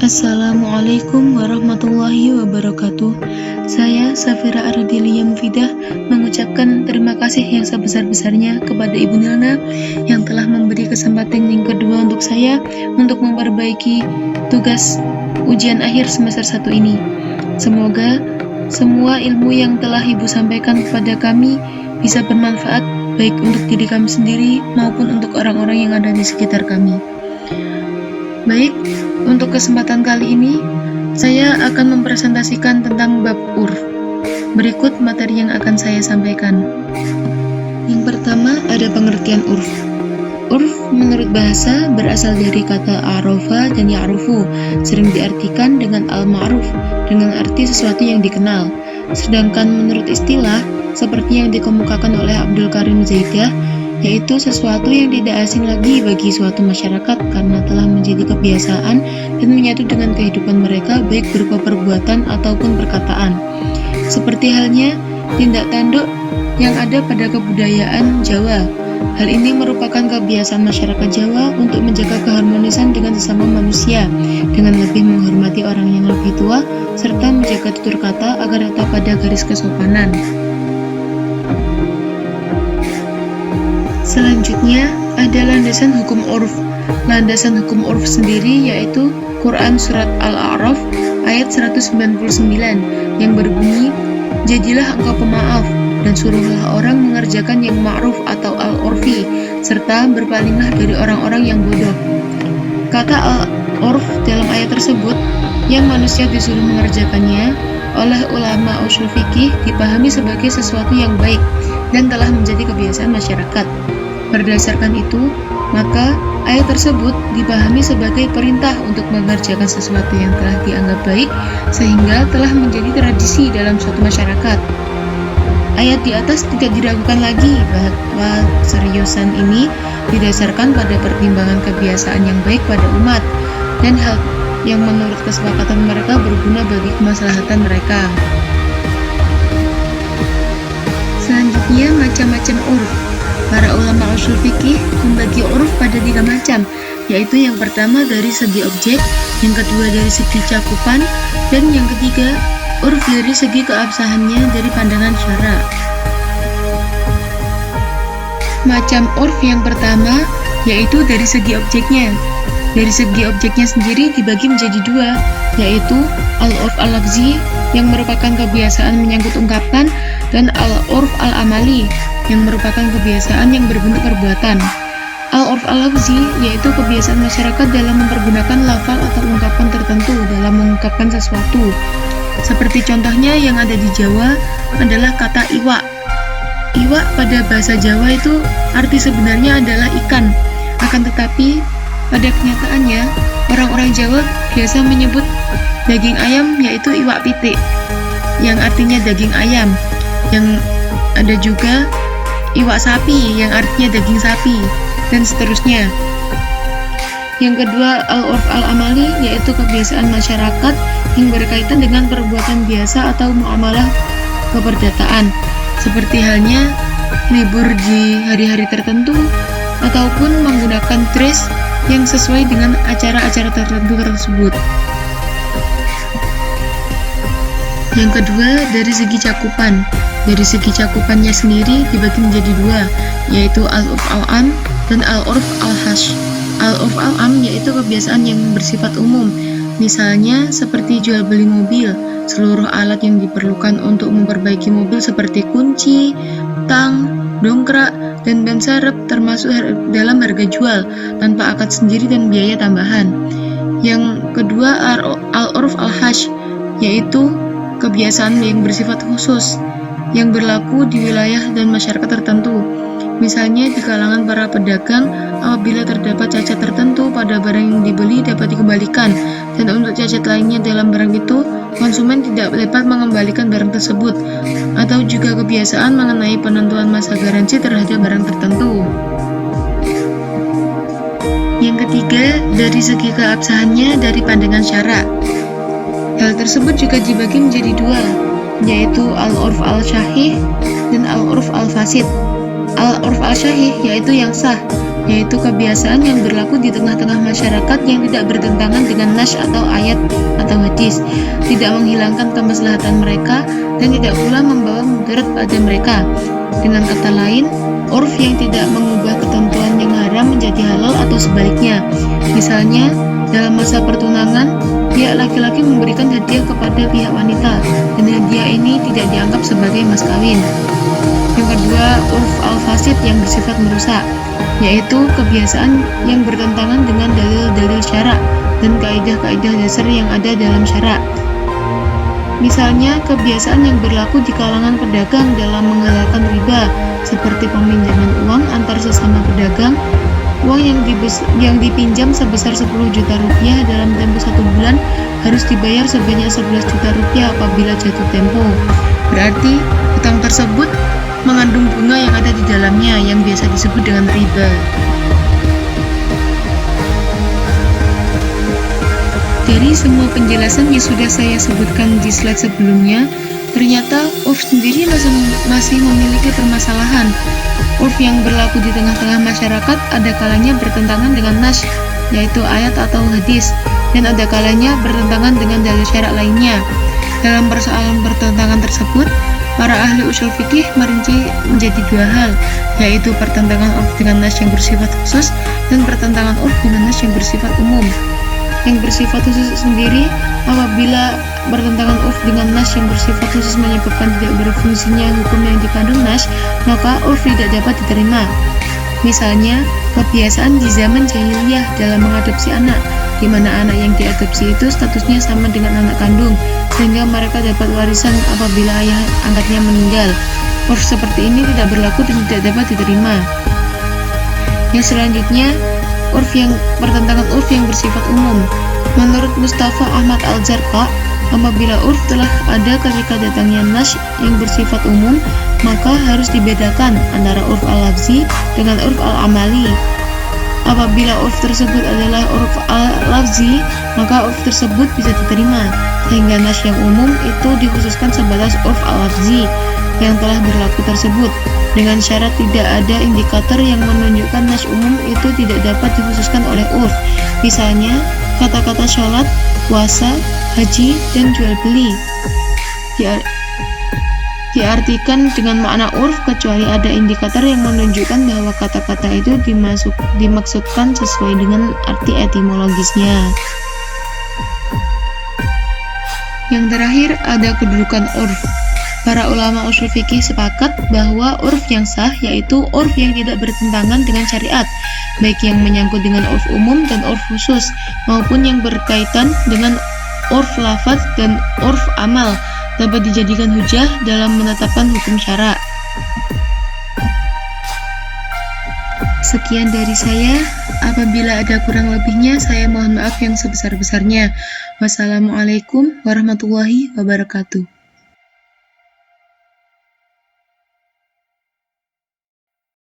Assalamualaikum warahmatullahi wabarakatuh. Saya Safira Ardilia Mufidah mengucapkan terima kasih yang sebesar-besarnya kepada Ibu Nilna yang telah memberi kesempatan yang kedua untuk saya untuk memperbaiki tugas ujian akhir semester 1 ini. Semoga semua ilmu yang telah Ibu sampaikan kepada kami bisa bermanfaat baik untuk diri kami sendiri maupun untuk orang-orang yang ada di sekitar kami. Baik, untuk kesempatan kali ini, saya akan mempresentasikan tentang bab urf. Berikut materi yang akan saya sampaikan. Yang pertama, ada pengertian urf. Urf menurut bahasa berasal dari kata arofa dan ya'rufu, sering diartikan dengan al-ma'ruf, dengan arti sesuatu yang dikenal. Sedangkan menurut istilah, seperti yang dikemukakan oleh Abdul Karim Zaidah, yaitu sesuatu yang tidak asing lagi bagi suatu masyarakat karena telah menjadi kebiasaan dan menyatu dengan kehidupan mereka baik berupa perbuatan ataupun perkataan. Seperti halnya tindak tanduk yang ada pada kebudayaan Jawa. Hal ini merupakan kebiasaan masyarakat Jawa untuk menjaga keharmonisan dengan sesama manusia, dengan lebih menghormati orang yang lebih tua, serta menjaga tutur kata agar tetap pada garis kesopanan. Selanjutnya, ada landasan hukum urf. Landasan hukum urf sendiri yaitu Quran Surat Al-A'raf ayat 199 yang berbunyi, "Jadilah engkau pemaaf, dan suruhlah orang mengerjakan yang ma'ruf atau al-urfi, serta berpalinglah dari orang-orang yang bodoh." Kata al-urf dalam ayat tersebut, yang manusia disuruh mengerjakannya, oleh ulama ushul fikih dipahami sebagai sesuatu yang baik dan telah menjadi kebiasaan masyarakat. Berdasarkan itu, maka ayat tersebut dipahami sebagai perintah untuk mengerjakan sesuatu yang telah dianggap baik sehingga telah menjadi tradisi dalam suatu masyarakat. Ayat di atas tidak diragukan lagi bahwa seriusan ini didasarkan pada pertimbangan kebiasaan yang baik pada umat dan hal yang menurut kesepakatan mereka berguna bagi kemaslahatan mereka. Selanjutnya, macam-macam urf. Para ulama ushul fikih membagi urf pada 3 macam, yaitu yang pertama dari segi objek, yang kedua dari segi cakupan, dan yang ketiga urf dari segi keabsahannya dari pandangan syara. Macam urf yang pertama yaitu dari segi objeknya. Dari segi objeknya sendiri dibagi menjadi 2, yaitu al-urf al-lafzi yang merupakan kebiasaan menyangkut ungkapan dan al-urf al-amali yang merupakan kebiasaan yang berbentuk perbuatan. Al-urf al-lafzi yaitu kebiasaan masyarakat dalam mempergunakan lafal atau ungkapan tertentu dalam mengungkapkan sesuatu. Seperti contohnya yang ada di Jawa adalah kata iwa. Iwa pada bahasa Jawa itu arti sebenarnya adalah ikan. Akan tetapi pada kenyataannya orang-orang Jawa biasa menyebut daging ayam yaitu iwak pitik, yang artinya daging ayam. Yang ada juga iwak sapi yang artinya daging sapi, dan seterusnya. Yang kedua, al-urf al-amali yaitu kebiasaan masyarakat yang berkaitan dengan perbuatan biasa atau muamalah keperdataan, seperti halnya libur di hari-hari tertentu ataupun menggunakan dress yang sesuai dengan acara-acara tertentu tersebut. Yang kedua, dari segi cakupan. Dari segi cakupannya sendiri dibagi menjadi 2, yaitu al-urf al-am dan al-urf al-hash. Al-urf al-am yaitu kebiasaan yang bersifat umum, misalnya seperti jual beli mobil, seluruh alat yang diperlukan untuk memperbaiki mobil seperti kunci, tang, dongkrak, dan ban serep termasuk dalam harga jual tanpa akad sendiri dan biaya tambahan. Yang kedua, al-urf al-hash yaitu kebiasaan yang bersifat khusus yang berlaku di wilayah dan masyarakat tertentu. Misalnya di kalangan para pedagang, apabila terdapat cacat tertentu pada barang yang dibeli dapat dikembalikan, dan untuk cacat lainnya dalam barang itu, konsumen tidak dapat mengembalikan barang tersebut, atau juga kebiasaan mengenai penentuan masa garansi terhadap barang tertentu. Yang ketiga, dari segi keabsahannya dari pandangan syara. Hal tersebut juga dibagi menjadi 2, yaitu al-urf al-syahih dan al-urf al-fasid. Al-urf al-syahih, yaitu yang sah, yaitu kebiasaan yang berlaku di tengah-tengah masyarakat yang tidak bertentangan dengan nas atau ayat atau hadis, tidak menghilangkan kemaslahatan mereka, dan tidak pula membawa mudarat pada mereka. Dengan kata lain, urf yang tidak mengubah ketentuan yang haram menjadi halal atau sebaliknya. Misalnya, dalam masa pertunangan, pihak laki-laki memberikan hadiah kepada pihak wanita, dan hadiah ini tidak dianggap sebagai mas kawin. Yang kedua, urf al-fasid yang bersifat merusak, yaitu kebiasaan yang bertentangan dengan dalil-dalil syara dan kaidah-kaidah dasar yang ada dalam syara. Misalnya, kebiasaan yang berlaku di kalangan pedagang dalam menghalalkan riba, seperti peminjaman uang antar sesama pedagang. Uang yang dipinjam sebesar 10 juta rupiah dalam tempo 1 bulan harus dibayar sebanyak 11 juta rupiah apabila jatuh tempo. Berarti, utang tersebut mengandung bunga yang ada di dalamnya yang biasa disebut dengan riba. Dari semua penjelasan yang sudah saya sebutkan di slide sebelumnya, ternyata urf sendiri masih memiliki permasalahan. Urf yang berlaku di tengah-tengah masyarakat ada kalanya bertentangan dengan nas, yaitu ayat atau hadis, dan ada kalanya bertentangan dengan dalil syarak lainnya. Dalam persoalan pertentangan tersebut, para ahli usul fikih merinci menjadi dua hal, yaitu pertentangan urf dengan nas yang bersifat khusus dan pertentangan urf dengan nas yang bersifat umum. Yang bersifat khusus sendiri, apabila bertentangan urf dengan nas yang bersifat khusus menyebabkan tidak berfungsinya hukum yang dikandung nas, maka urf tidak dapat diterima. Misalnya, kebiasaan di zaman jahiliyah dalam mengadopsi anak, di mana anak yang diadopsi itu statusnya sama dengan anak kandung, sehingga mereka dapat warisan apabila ayah angkatnya meninggal. Urf seperti ini tidak berlaku dan tidak dapat diterima. Yang selanjutnya, pertentangan urf yang bersifat umum. Menurut Mustafa Ahmad Al-Zarqa, apabila urf telah ada ketika datangnya nas yang bersifat umum, maka harus dibedakan antara urf al-lafzi dengan urf al-amali. Apabila urf tersebut adalah urf al-lafzi, maka urf tersebut bisa diterima, sehingga nas yang umum itu dikhususkan sebatas urf al-lafzi yang telah berlaku tersebut, dengan syarat tidak ada indikator yang menunjukkan nas umum itu tidak dapat dikhususkan oleh urf. Misalnya, kata-kata sholat, puasa, haji, dan jual beli diartikan dengan makna urf kecuali ada indikator yang menunjukkan bahwa kata-kata itu dimaksudkan sesuai dengan arti etimologisnya. Yang terakhir, ada kedudukan urf. Para ulama usul fikih sepakat bahwa urf yang sah yaitu urf yang tidak bertentangan dengan syariat, baik yang menyangkut dengan urf umum dan urf khusus, maupun yang berkaitan dengan urf lafaz dan urf amal, dapat dijadikan hujah dalam menetapkan hukum syara. Sekian dari saya. Apabila ada kurang lebihnya, saya mohon maaf yang sebesar-besarnya. Wassalamualaikum warahmatullahi wabarakatuh.